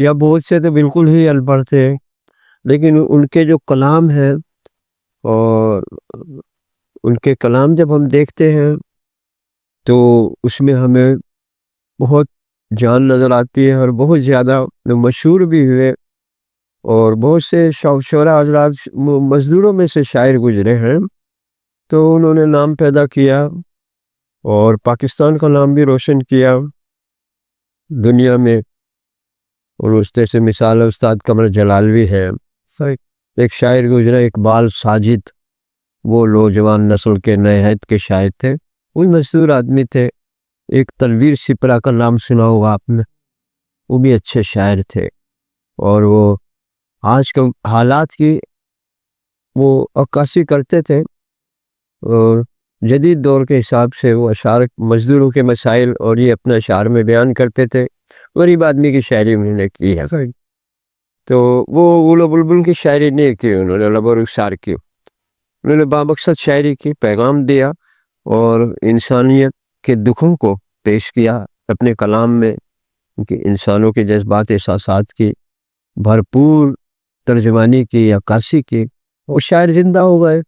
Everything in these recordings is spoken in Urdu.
یا بہت سے تو بالکل ہی ان پڑھ تھے، لیکن ان کے جو کلام ہیں اور ان کے کلام جب ہم دیکھتے ہیں تو اس میں ہمیں بہت جان نظر آتی ہے، اور بہت زیادہ مشہور بھی ہوئے، اور بہت سے شعراء حضرات مزدوروں میں سے شاعر گزرے ہیں، تو انہوں نے نام پیدا کیا اور پاکستان کا نام بھی روشن کیا دنیا میں۔ اور اس طرح سے مثال استاد قمر جلالوی ہے، صحیح، ایک شاعر گزرا اقبال ساجد، وہ نوجوان نسل کے نئے عہد کے شاعر تھے، وہ مشہور آدمی تھے۔ ایک تنویر سپرا کا نام سنا ہوگا آپ نے، وہ بھی اچھے شاعر تھے، اور وہ آج کے حالات کی وہ عکاسی کرتے تھے، اور جدید دور کے حساب سے وہ اشعار مزدوروں کے مسائل اور یہ اپنے اشعار میں بیان کرتے تھے۔ غریب آدمی کی شاعری انہوں نے کی ہے، صحیح، تو وہ اولو بلبل کی شاعری نہیں کی، انہوں نے لب و رخسار کی، انہوں نے بامقصد شاعری کی، پیغام دیا اور انسانیت کے دکھوں کو پیش کیا اپنے کلام میں، کہ انسانوں کے جذبات احساسات کی بھرپور ترجمانی کی، عکاسی کی، وہ شاعر زندہ ہو گئے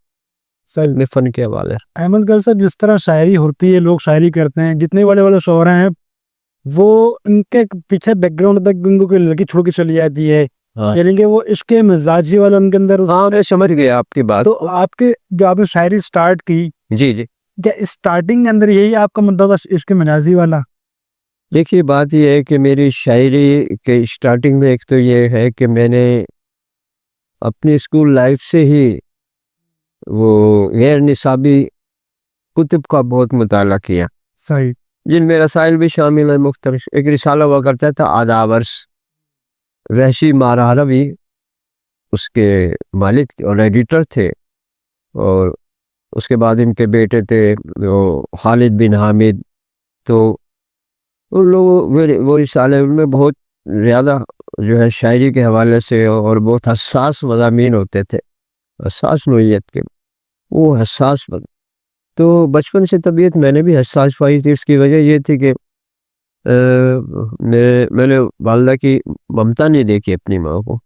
صحیح میں فن کے حوالے۔ احمد گل صاحب، جس طرح شاعری ہوتی ہے، لوگ شاعری کرتے ہیں، جتنے بڑے شعراء ہیں وہ ان کے پیچھے بیک گراؤنڈ تک ان کو کوئی لڑکی چھوڑ کے چلی جاتی ہے، یعنی کہ وہ عشق مزاجی والا ان کے اندر۔ ہاں میں سمجھ گیا آپ کی بات۔ تو آپ کے جو آپ نے شاعری سٹارٹ کی، جی جی، کیا اسٹارٹنگ کے اندر یہی آپ کا مدعا تھا، عشق مجازی والا؟ دیکھیے بات یہ ہے کہ میری شاعری کے اسٹارٹنگ میں ایک تو یہ ہے کہ میں نے اپنی اسکول لائف سے ہی وہ غیر نصابی کتب کا بہت مطالعہ کیا، صحیح، جن میں رسائل بھی شامل ہیں مختلف۔ ایک رسالہ ہوا کرتا تھا آدابرس، وحشی مارہارہ بھی اس کے مالک اور ایڈیٹر تھے، اور اس کے بعد ان کے بیٹے تھے وہ خالد بن حامد، تو ان لوگوں وہ رسالے ان میں بہت زیادہ جو ہے شاعری کے حوالے سے اور بہت حساس مضامین ہوتے تھے، حساس نوعیت کے، وہ حساس بن۔ تو بچپن سے طبیعت میں نے بھی حساس پائی تھی۔ اس کی وجہ یہ تھی کہ میں نے والدہ کی ممتا نہیں دیکھی اپنی ماں کو۔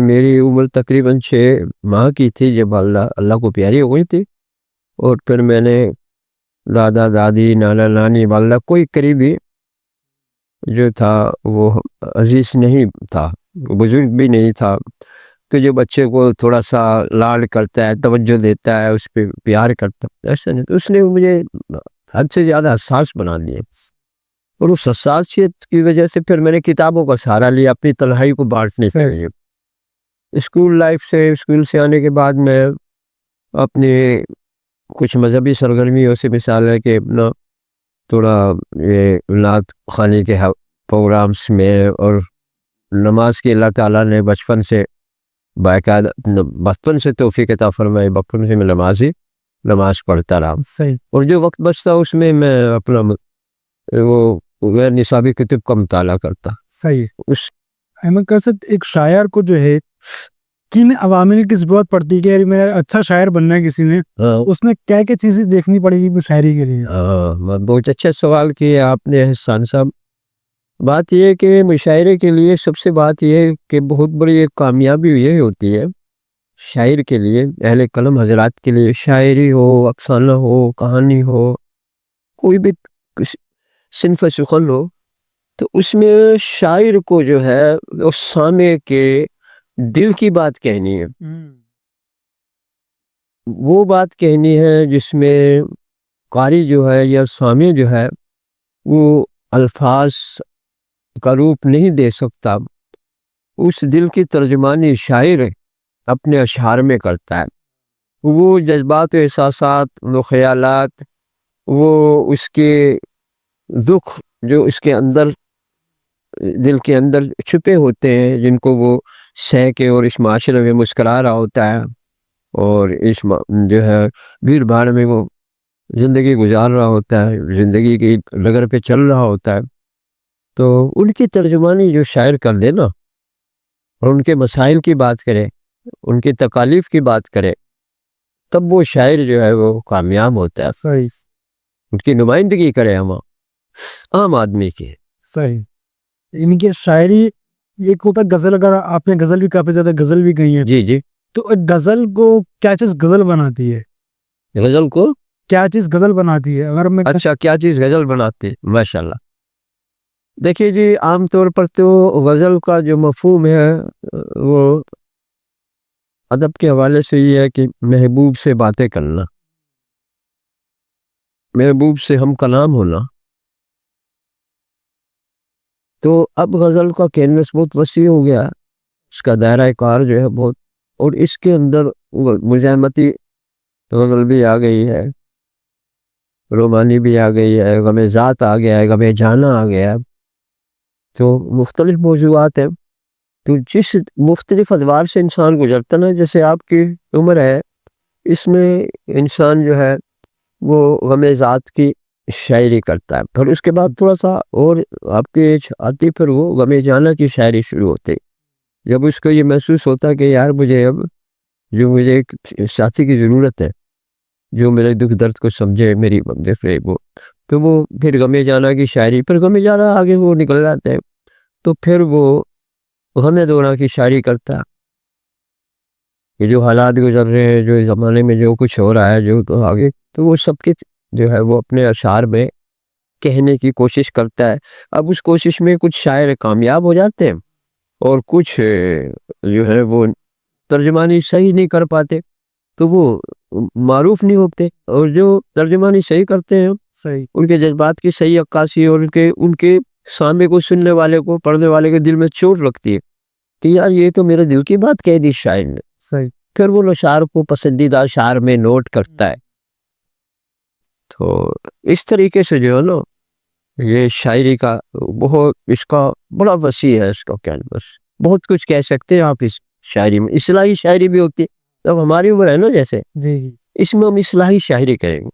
میری عمر تقریباً 6 ماہ کی تھی جب والدہ اللہ کو پیاری ہو گئی تھی، اور پھر میں نے دادا دادی نانا نانی والدہ کوئی قریبی جو تھا وہ عزیز نہیں تھا، بزرگ بھی نہیں تھا کہ جو بچے کو تھوڑا سا لاڈ کرتا ہے، توجہ دیتا ہے، اس پہ پیار کرتا ہے، ایسا نہیں۔ تو اس نے مجھے حد سے زیادہ حساس بنا دیا، اور اس حساسیت کی وجہ سے پھر میں نے کتابوں کا سہارا لیا اپنی تنہائی کو بانٹنے کے لیے۔ اسکول لائف سے، اسکول سے آنے کے بعد میں اپنے کچھ مذہبی سرگرمیوں سے، مثال ہے کہ اپنا تھوڑا یہ نعت خوانی کے پروگرامس میں، اور نماز کی اللہ تعالیٰ نے بچپن سے باقاعدہ، بچپن سے توفیق عطا فرمائی، بچپن سے میں نماز پڑھتا رہا، صحیح، اور جو وقت بچتا اس میں میں اپنا وہ غیر نصابی کتب کا مطالعہ کرتا۔ صحیح۔ اس احمد گل صاحب، ایک شاعر کو جو ہے کن عوامل کی ضرورت پڑتی ہے کہ میرا اچھا شاعر بننا ہے کسی نے، اس نے کیا کیا چیزیں دیکھنی پڑے گی شاعری کے لیے؟ بہت اچھا سوال کیا آپ نے احسان صاحب۔ بات یہ ہے کہ مشاعرے کے لیے سب سے بات یہ ہے کہ بہت بڑی ایک کامیابی یہ ہوتی ہے شاعر کے لیے، اہل قلم حضرات کے لیے، شاعری ہو، افسانہ ہو، کہانی ہو، کوئی بھی صنف سخن ہو، تو اس میں شاعر کو جو ہے وہ سامع کے دل کی بات کہنی ہے، وہ بات کہنی ہے جس میں قاری جو ہے یا سامع جو ہے وہ الفاظ کا روپ نہیں دے سکتا، اس دل کی ترجمانی شاعر اپنے اشعار میں کرتا ہے۔ وہ جذبات و احساسات، وہ خیالات، وہ اس کے دکھ جو اس کے اندر دل کے اندر چھپے ہوتے ہیں، جن کو وہ سہ کے اور اس معاشرے میں مسکرا رہا ہوتا ہے، اور اس جو ہے بھیڑ بھاڑ میں وہ زندگی گزار رہا ہوتا ہے، زندگی کی ڈگر پہ چل رہا ہوتا ہے، تو ان کی ترجمانی جو شاعر کر دے نا، اور ان کے مسائل کی بات کرے، ان کی تکالیف کی بات کرے، تب وہ شاعر جو ہے وہ کامیاب ہوتا ہے۔ صحیح، ان کی نمائندگی کرے عام آدمی کی۔ صحیح، ان کی شاعری ایک ہوتا ہے غزل، اگر آپ نے غزل بھی کافی زیادہ غزل بھی گئی ہیں، جی جی. تو ایک غزل کو کیا چیز غزل بناتی ہے؟ غزل کو کیا چیز غزل بناتی ہے؟ اگر میں اچھا کیا چیز غزل بناتی ہے؟ ماشاء اللہ. دیکھیے جی، عام طور پر تو غزل کا جو مفہوم ہے وہ ادب کے حوالے سے یہ ہے کہ محبوب سے باتیں کرنا، محبوب سے ہم کلام ہونا. تو اب غزل کا کینوس بہت وسیع ہو گیا، اس کا دائرہ کار جو ہے بہت، اور اس کے اندر مزاحمتی غزل بھی آ گئی ہے، رومانی بھی آ گئی ہے، غم ذات آ گیا ہے، غم جانا آ گیا ہے. تو مختلف موضوعات ہیں. تو جس مختلف ادوار سے انسان گزرتا نا، جیسے آپ کی عمر ہے، اس میں انسان جو ہے وہ غم ذات کی شاعری کرتا ہے، پھر اس کے بعد تھوڑا سا اور آپ کی ایج آتی، پھر وہ غم جانا کی شاعری شروع ہوتی. جب اس کو یہ محسوس ہوتا کہ یار مجھے اب جو مجھے ایک ساتھی کی ضرورت ہے جو میرے دکھ درد کو سمجھے، میری وہ، تو وہ پھر غم جانا کی شاعری، پھر غم جانا آگے وہ نکل جاتے ہیں، تو پھر وہ غم دونا کی شاعری کرتا ہے کہ جو حالات گزر رہے ہیں، جو زمانے میں جو کچھ ہو رہا ہے، جو تو آگے، تو وہ سب کی جو ہے وہ اپنے اشعار میں کہنے کی کوشش کرتا ہے. اب اس کوشش میں کچھ شاعر کامیاب ہو جاتے ہیں اور کچھ جو ہے وہ ترجمانی صحیح نہیں کر پاتے، تو وہ معروف نہیں ہوتے. اور جو ترجمانی صحیح کرتے ہیں، صحیح ان کے جذبات کی صحیح عکاسی اور ان کے سامنے کو سننے والے کو، پڑھنے والے کے دل میں چوٹ لگتی ہے کہ یار یہ تو میرے دل کی بات کہہ دی شاعر نے. صحیح. پھر وہ اشعار کو پسندیدہ اشعار میں نوٹ کرتا ہے. تو اس طریقے سے جو ہے نا یہ شاعری کا بہت، اس کا بڑا وسیع ہے، اس کا کینوس، بہت کچھ کہہ سکتے ہیں آپ اس شاعری میں. اصلاحی شاعری بھی ہوتی ہے. اب ہماری عمر ہے نا جیسے، جی اس میں ہم اصلاحی شاعری کریں گے،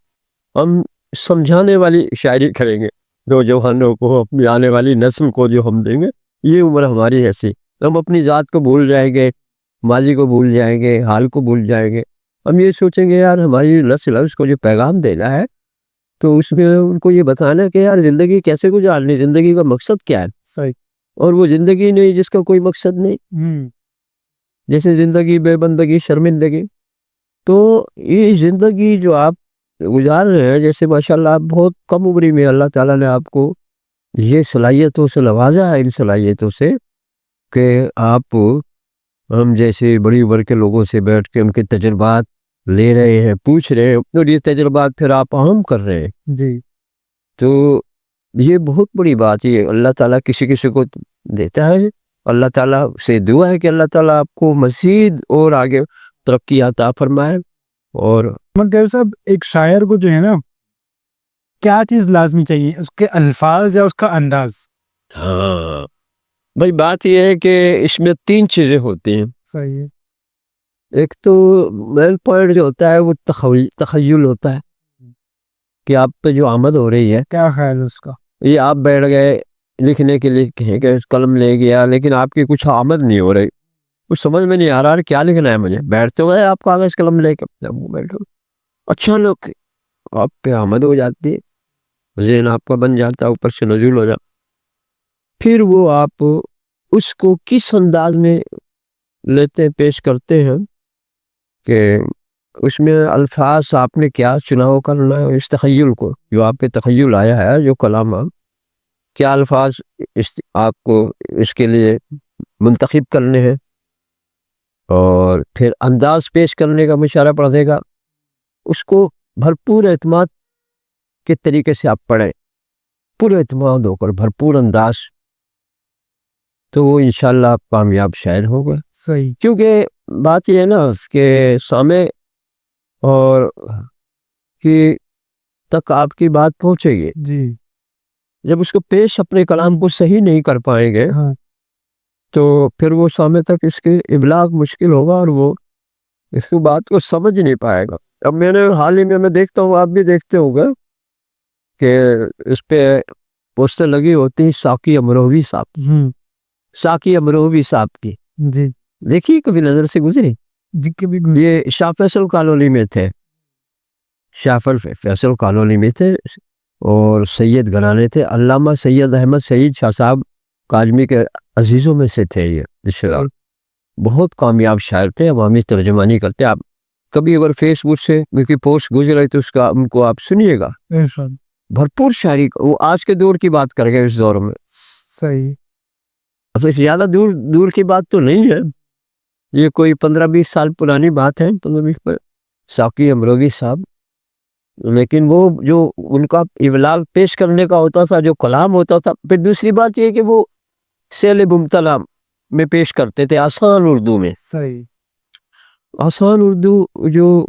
ہم سمجھانے والی شاعری کریں گے نوجوانوں کو، اپنی آنے والی نسل کو جو ہم دیں گے. یہ عمر ہماری ایسی، ہم اپنی ذات کو بھول جائیں گے، ماضی کو بھول جائیں گے، حال کو بھول جائیں گے. ہم یہ سوچیں گے یار ہماری نسل ہے، اس کو جو پیغام دینا ہے تو اس میں ان کو یہ بتانا کہ یار زندگی کیسے گزارنی، زندگی کا مقصد کیا ہے. صحیح. اور وہ زندگی نہیں جس کا کوئی مقصد نہیں، جیسے زندگی بے بندگی شرمندگی. تو یہ زندگی جو آپ گزار رہے ہیں، جیسے ماشاءاللہ آپ بہت کم عمری میں اللہ تعالیٰ نے آپ کو یہ صلاحیتوں سے نوازا ہے، ان صلاحیتوں سے کہ آپ ہم جیسے بڑی عمر کے لوگوں سے بیٹھ کے ان کے تجربات لے رہے ہیں، پوچھ رہے ہیں، اور یہ تجربات پھر آپ اہم کر رہے ہیں. جی. تو یہ بہت بڑی بات ہے. اللہ تعالیٰ کسی کسی کو دیتا ہے. اللہ تعالیٰ سے دعا ہے کہ اللہ تعالیٰ آپ کو مزید اور آگے ترقی عطا فرمائے. اور مگر صاحب ایک شاعر کو جو ہے نا کیا چیز لازمی چاہیے؟ اس کے الفاظ یا اس کا انداز؟ ہاں بھائی، بات یہ ہے کہ اس میں 3 چیزیں ہوتی ہیں. صحیح ہے. ایک تو مین پوائنٹ جو ہوتا ہے وہ تخیل ہوتا ہے کہ آپ پہ جو آمد ہو رہی ہے، کیا خیال ہے اس کا؟ یہ آپ بیٹھ گئے لکھنے کے لیے، کہیں کہ قلم لے گیا، لیکن آپ کی کچھ آمد نہیں ہو رہی، کچھ سمجھ میں نہیں آ رہا کیا لکھنا ہے مجھے. بیٹھتے ہوئے آپ کاغذ قلم لے کے بیٹھو، اچانک آپ پہ آمد ہو جاتی ہے، ذہن آپ کا بن جاتا ہے، اوپر سے نزول ہو جاتا. پھر وہ آپ اس کو کس انداز میں لیتے پیش کرتے ہیں کہ اس میں الفاظ آپ نے کیا چناؤ کرنا ہے. اس تخیل کو جو آپ کے تخیل آیا ہے، جو کلام کیا الفاظ آپ کو اس کے لیے منتخب کرنے ہیں، اور پھر انداز پیش کرنے کا مشورہ پڑے گا. اس کو بھرپور اعتماد کے طریقے سے آپ پڑھیں، پورے اعتماد ہو کر، بھرپور انداز، تو وہ انشاءاللہ آپ کامیاب شاعر ہوگا. صحیح. کیونکہ بات یہ ہے نا کہ سامع اور کی تک آپ کی بات پہنچے گی. جی. جب اس کو پیش اپنے کلام کو صحیح نہیں کر پائیں گے ہاں. تو پھر وہ سامع تک اس کے ابلاغ مشکل ہوگا، اور وہ اس کی بات کو سمجھ نہیں پائے گا. اب میں نے حال ہی میں دیکھتا ہوں، آپ بھی دیکھتے ہوں گے کہ اس پہ پوسٹر لگی ہوتی ساقی امروہوی صاحب، ساقی امروہوی صاحب کی. جی. دیکھیے کبھی نظر سے گزری؟ جی کبھی یہ شاہ فیصل کالونی میں تھے، شاہ فیصل کالونی میں تھے، اور سید گھرانے تھے. علامہ سید احمد سعید شاہ صاحب کاظمی کے عزیزوں میں سے تھے یہ رشتہ، بہت کامیاب شاعر تھے، عوامی ترجمانی کرتے. آپ کبھی اگر فیس بک سے ان کی پوسٹ گزرے تو اس کا ان کو آپ سنیے گا، بھرپور شاعری. وہ آج کے دور کی بات کر گئے اس دور میں. صحیح. اب زیادہ دور کی بات تو نہیں ہے، یہ کوئی 15-20 سال پرانی بات ہے، 15-20 پر ساقی امروی صاحب. لیکن وہ جو ان کا ابلاغ پیش کرنے کا ہوتا تھا، جو کلام ہوتا تھا. پھر دوسری بات یہ کہ وہ سیل ممتلا میں پیش کرتے تھے، آسان اردو میں. صحیح. آسان اردو جو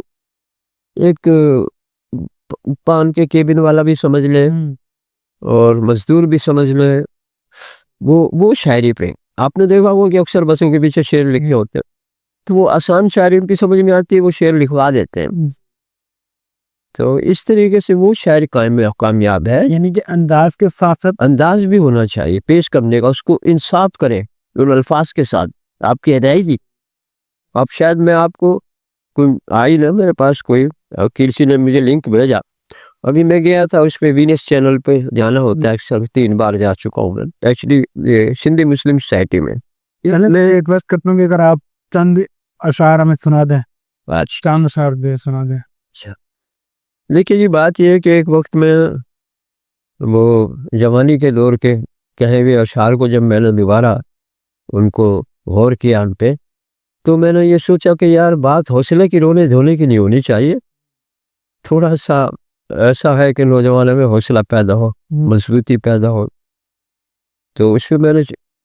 ایک پان کے کیبن والا بھی سمجھ لے اور مزدور بھی سمجھ لے، وہ شاعری پہ. آپ نے دیکھا ہوگا کہ اکثر بسوں کے پیچھے شعر لکھے ہوتے ہیں، تو وہ آسان شاعری ان کی سمجھ میں آتی ہے، وہ شعر لکھوا دیتے ہیں. تو اس طریقے سے وہ شاعری کامیاب ہے. یعنی کہ انداز کے ساتھ ساتھ انداز بھی ہونا چاہیے پیش کرنے کا، اس کو انصاف کریں ان الفاظ کے ساتھ. آپ کی ادائیگی، اب شاید میں آپ کو کوئی آئی نا میرے پاس کوئی کسی نے مجھے لنک بھیجا، ابھی میں گیا تھا اس پہ، وینس چینل پہ جانا ہوتا ہے اکثر، 3 بار جا چکا ہوں میں. ایکچولی سندھی مسلم سوسائٹی میں. میں ریکویسٹ کرتا ہوں کہ اگر آپ چند اشعار ہمیں سنا دیں، اچھا چند اشعار دے سنا دیں. دیکھیے جی، بات یہ ہے کہ ایک وقت میں وہ جوانی کے دور کے کہے ہوئے اشعار کو جب میں نے دوبارہ ان کو غور کیا ان پہ، تو میں نے یہ سوچا کہ یار بات حوصلے کی رونے دھونے کی نہیں ہونی چاہیے، تھوڑا سا ایسا ہے کہ نوجوانوں میں حوصلہ پیدا ہو، مضبوطی پیدا ہو. تو اس میں میں نے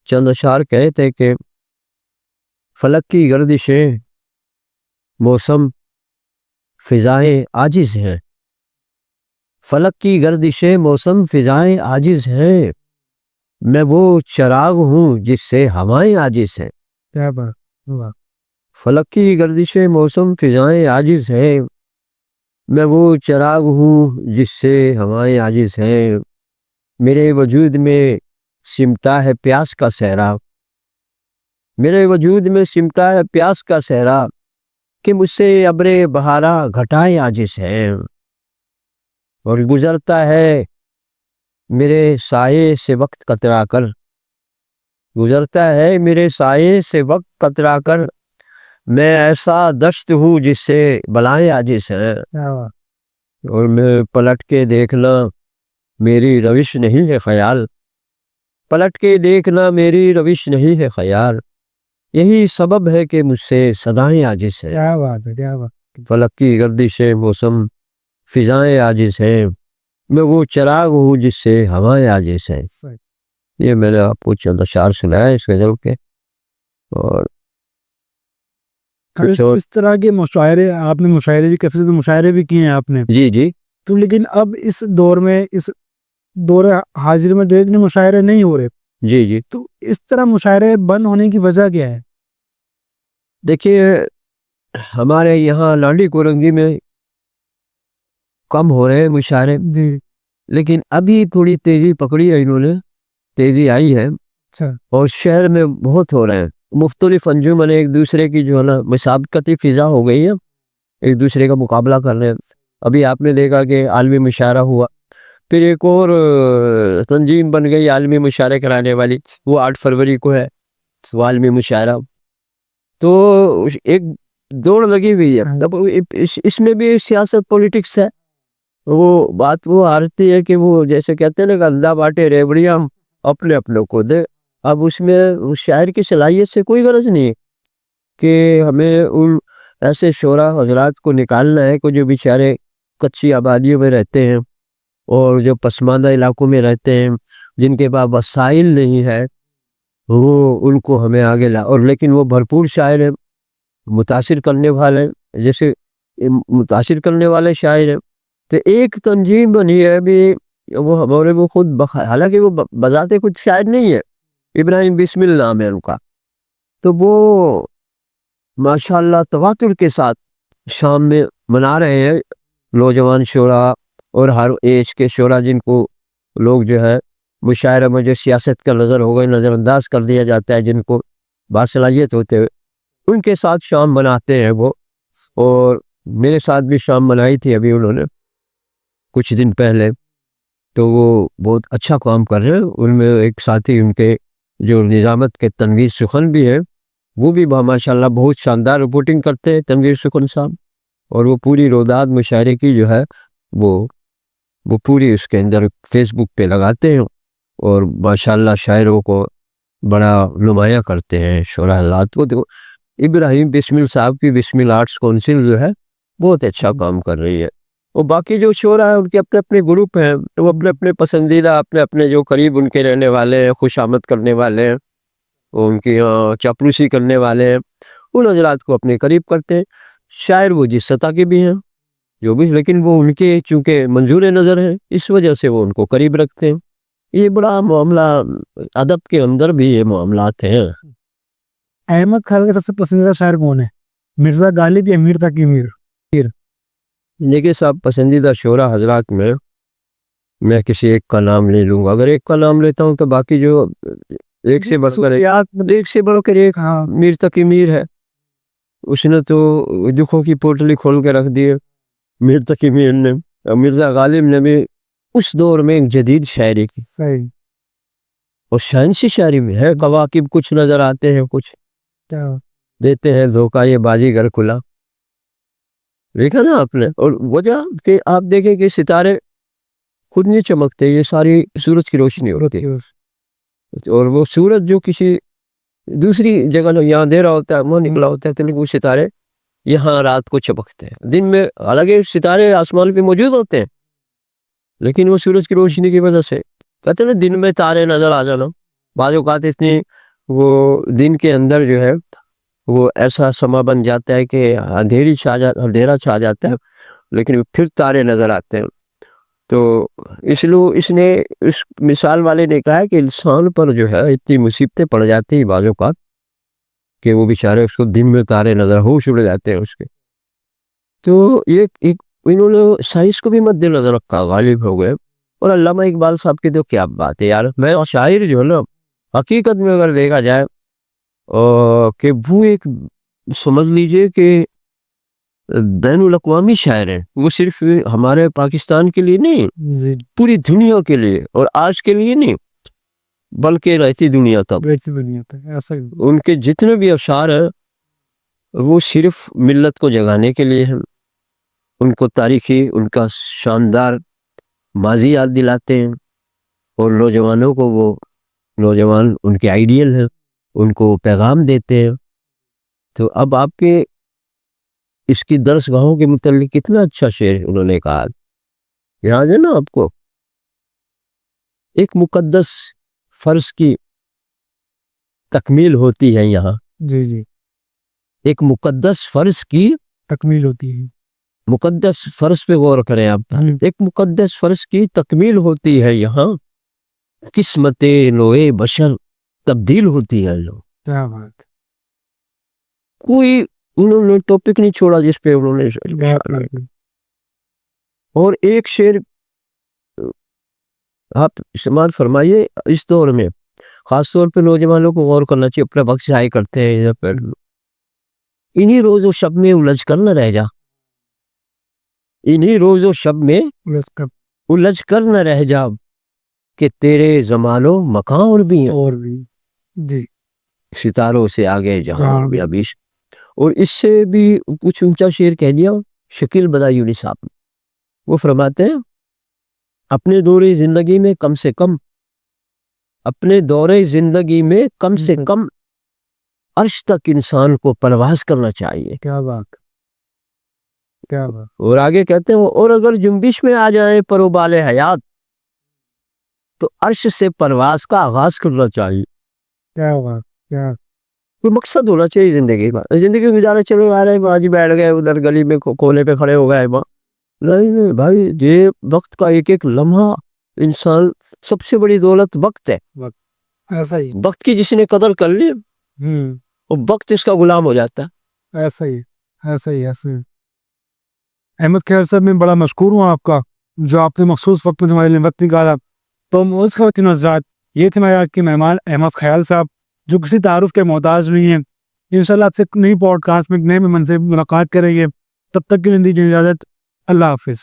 چند اشعار کہے تھے کہ فلک کی گردشیں موسم فضائیں عاجز ہیں، فلک کی گردشیں موسم فضائیں عاجز ہیں، میں وہ چراغ ہوں جس سے ہوائیں عاجز ہیں. کیا بات. فلک کی گردشیں موسم فضائیں عاجز ہیں، میں وہ چراغ ہوں جس سے ہوائیں عاجز ہیں، میرے وجود میں سمٹا ہے پیاس کا صحرا، میرے وجود میں سمٹا ہے پیاس کا صحرا، کہ مجھ سے ابر بہارا گھٹائیں عاجز ہیں، اور گزرتا ہے میرے سائے سے وقت کترا کر، گزرتا ہے میرے سائے سے وقت کترا کر، میں ایسا دشت ہوں جس سے بلائیں عاجز ہیں، اور میں پلٹ کے دیکھنا میری روش نہیں ہے خیال، پلٹ کے دیکھنا میری روش نہیں ہے خیال، یہی سبب ہے کہ مجھ سے صدائیں عاجز ہیں. کیا بات ہے، کیا بات. فلک کی گردشیں موسم فضائیں عاجز ہیں، میں وہ چراغ ہوں جس سے ہوائیں عاجز ہیں. یہ میں نے آپ کو چند اشعار سنایا اس غزل کے. اور اس طرح کے مشاعرے آپ نے مشاعرے بھی کافی زیادہ مشاعرے بھی کیے ہیں آپ نے. جی تو لیکن اب اس دور میں، اس دور حاضر میں جو اتنے مشاعرے نہیں ہو رہے. جی تو اس طرح مشاعرے بند ہونے کی وجہ کیا ہے؟ دیکھیے ہمارے یہاں لانڈی کورنگی میں کم ہو رہے ہیں مشاعرے، جی. لیکن ابھی تھوڑی تیزی پکڑی ہے، انہوں نے تیزی آئی ہے. اچھا. اور شہر میں بہت ہو رہے ہیں، مختلف انجمن ایک دوسرے کی جو ہے نا مسابقتی فضا ہو گئی ہے، ایک دوسرے کا مقابلہ کر رہے ہیں. ابھی آپ نے دیکھا کہ عالمی مشاعرہ ہوا، پھر ایک اور تنظیم بن گئی عالمی مشاعرے کرانے والی، وہ 8 فروری کو ہے وہ عالمی مشاعرہ. تو ایک دوڑ لگی ہوئی ہے. اس میں بھی سیاست پولیٹکس ہے. وہ بات وہ آتی ہے کہ وہ جیسے کہتے ہیں نا کہ اللہ باٹے ریبڑیاں اپنے اپنوں کو دے. اب اس میں شاعر کی صلاحیت سے کوئی غرض نہیں کہ ہمیں ان ایسے شعراء حضرات کو نکالنا ہے کہ جو بیچارے کچی آبادیوں میں رہتے ہیں اور جو پسماندہ علاقوں میں رہتے ہیں، جن کے پاس وسائل نہیں ہے، وہ ان کو ہمیں آگے لا. اور لیکن وہ بھرپور شاعر ہیں، متاثر کرنے والے، جیسے متاثر کرنے والے شاعر ہیں. تو ایک تنظیم بنی ہے ابھی، وہ ہمارے وہ خود حالانکہ وہ بذات کچھ شاعر نہیں ہے، ابراہیم بسم اللہ نام ہے ان کا. تو وہ ماشاءاللہ تواتر کے ساتھ شام میں منا رہے ہیں نوجوان شعراء اور ہر ایج کے شعراء، جن کو لوگ جو ہے مشاعرہ میں جو سیاست کا نظر ہو گئے نظر انداز کر دیا جاتا ہے، جن کو باصلاحیت ہوتے ہوئے ان کے ساتھ شام مناتے ہیں وہ. اور میرے ساتھ بھی شام منائی تھی ابھی انہوں نے کچھ دن پہلے. تو وہ بہت اچھا کام کر رہے ہیں. ان میں ایک ساتھی ان کے جو نظامت کے تنویر سخن بھی ہے وہ بھی ماشاءاللہ بہت شاندار رپورٹنگ کرتے ہیں تنویر سخن صاحب، اور وہ پوری روداد مشاعرے کی جو ہے وہ پوری اس کے اندر فیس بک پہ لگاتے ہیں، اور ماشاءاللہ شاعروں کو بڑا نمایاں کرتے ہیں شعراء حضرات کو۔ تو ابراہیم بسمل صاحب کی بسمل آرٹس کونسل جو ہے بہت اچھا کام کر رہی ہے، اور باقی جو شعراء ہیں ان کے اپنے اپنے گروپ ہیں، وہ اپنے اپنے پسندیدہ اپنے اپنے جو قریب ان کے رہنے والے ہیں، خوش آمد کرنے والے ہیں، ان کی چاپلوسی کرنے والے ہیں، ان حضرات کو اپنے قریب کرتے ہیں۔ شاعر وہ جس سطح کے بھی ہیں جو بھی، لیکن وہ ان کے چونکہ منظور نظر ہیں اس وجہ سے وہ ان کو قریب رکھتے ہیں۔ یہ بڑا معاملہ ادب کے اندر بھی یہ معاملات ہیں۔ احمد خیال کا سب سے پسندیدہ شاعر کون ہے؟ مرزا غالب یا میر تقی میر؟ دیکھیے صاحب، پسندیدہ شعراء حضرات میں کسی ایک کا نام لے لوں گا، اگر ایک کا نام لیتا ہوں تو باقی جو ایک سے بڑھ کر ایک میر تقی میر ہے، اس نے تو دکھوں کی پوٹلی کھول کے رکھ دی ہے میر تقی میر نے۔ مرزا غالب نے بھی اس دور میں ایک جدید شاعری کی، صحیح، اور سائنسی شاعری میں ہے، کواکب کچھ نظر آتے ہیں، کچھ دیتے ہیں دھوکہ یہ بازیگر کھلا، دیکھا نا آپ نے۔ اور وجہ کہ آپ دیکھیں کہ ستارے خود نہیں چمکتے، یہ ساری سورج کی روشنی ہوتی ہے، اور وہ سورج جو کسی دوسری جگہ یہاں دے رہا ہوتا ہے وہ نکلا ہوتا ہے، تو وہ ستارے یہاں رات کو چمکتے ہیں۔ دن میں حالانکہ ستارے آسمان پہ موجود ہوتے ہیں، لیکن وہ سورج کی روشنی کی وجہ سے کہتے ہیں نا دن میں تارے نظر آ جانا، بعض اوقات اتنی وہ دن کے اندر جو ہے وہ ایسا سما بن جاتا ہے کہ اندھیرا چھا جاتا ہے، لیکن پھر تارے نظر آتے ہیں۔ تو اس نے اس مثال والے نے کہا ہے کہ انسان پر جو ہے اتنی مصیبتیں پڑ جاتی ہیں بعض اوقات کہ وہ بیچارے اس کو دن میں تارے نظر ہوش اڑ جاتے ہیں اس کے۔ تو یہ انہوں نے سائنس کو بھی مد نظر رکھا، غالب ہو گئے۔ اور علامہ اقبال صاحب کی تو کیا بات ہے یار، میں شاعر جو ہے نا حقیقت میں اگر دیکھا جائے کہ وہ ایک سمجھ لیجئے کہ بین الاقوامی شاعر ہیں، وہ صرف ہمارے پاکستان کے لیے نہیں، پوری دنیا کے لیے، اور آج کے لیے نہیں بلکہ رہتی دنیا تک ان کے جتنے بھی اشعار ہیں وہ صرف ملت کو جگانے کے لیے ہیں، ان کو تاریخی ان کا شاندار ماضی یاد دلاتے ہیں، اور نوجوانوں کو وہ نوجوان ان کے آئیڈیل ہیں، ان کو پیغام دیتے ہیں۔ تو اب آپ کے اس کی درس گاہوں کے متعلق کتنا اچھا شعر انہوں نے کہا، یاد ہے نا آپ کو؟ ایک مقدس فرض کی تکمیل ہوتی ہے یہاں، جی ایک مقدس فرض کی تکمیل ہوتی ہے، مقدس فرض پہ غور کریں آپ، ایک مقدس فرض کی تکمیل ہوتی ہے یہاں، قسمت نوع بشر تبدیل ہوتی ہے لوگ۔ کیا بات، کوئی انہوں نے ٹاپک نہیں چھوڑا جس پہ انہوں نے۔ اور ایک شعر آپ سماعت فرمائیے، اس دور میں خاص طور پہ نوجوانوں کو غور کرنا چاہیے، اپنا وقت ضائع کرتے ہیں ادھر پر، انہی روز و شب میں الجھ کر نہ رہ جا، انہی روز و شب میں الجھ کر نہ رہ جا کہ تیرے زمان و مکان اور بھی ہیں، جی ستاروں سے آگے جہاں بھی ابیش۔ اور اس سے بھی کچھ اونچا شعر کہہ دیا شکیل بدایونی صاحب، وہ فرماتے ہیں اپنے دورے زندگی میں کم سے کم، اپنے دورے زندگی میں کم سے کم عرش تک انسان کو پرواز کرنا چاہیے۔ کیا بات، کیا بات۔ اور آگے کہتے ہیں اور اگر جنبش میں آ جائے پروبال حیات تو عرش سے پرواز کا آغاز کرنا چاہیے۔ کیا بات، کیا کوئی مقصد ہونا چاہیے زندگی کا، زندگی گزارے چلو آ رہے آج بیٹھ گئے ادھر گلی میں کونے پہ کھڑے ہو گئے، نہیں بھائی، یہ وقت کا ایک ایک لمحہ انسان سب سے بڑی دولت وقت ہے، ایسا ہی، وقت کی جس نے قدر کر لی وہ وقت اس کا غلام ہو جاتا ہے۔ ایسا ہی، ایسا ہی، ایسا ہی۔ احمد خیال صاحب میں بڑا مشکور ہوں آپ کا، جو آپ نے مخصوص وقت میں ہمارے لیے وقت نکالا۔ تو اس خواتین حضرات، یہ تھے ہمارے آج کے مہمان احمد خیال صاحب، جو کسی تعارف کے محتاج نہیں ہیں۔ انشاءاللہ آپ سے نئی پوڈ کاسٹ میں نئے مہمان سے ملاقات کریں گے، تب تک کے لیے دیجیے اجازت، اللہ حافظ۔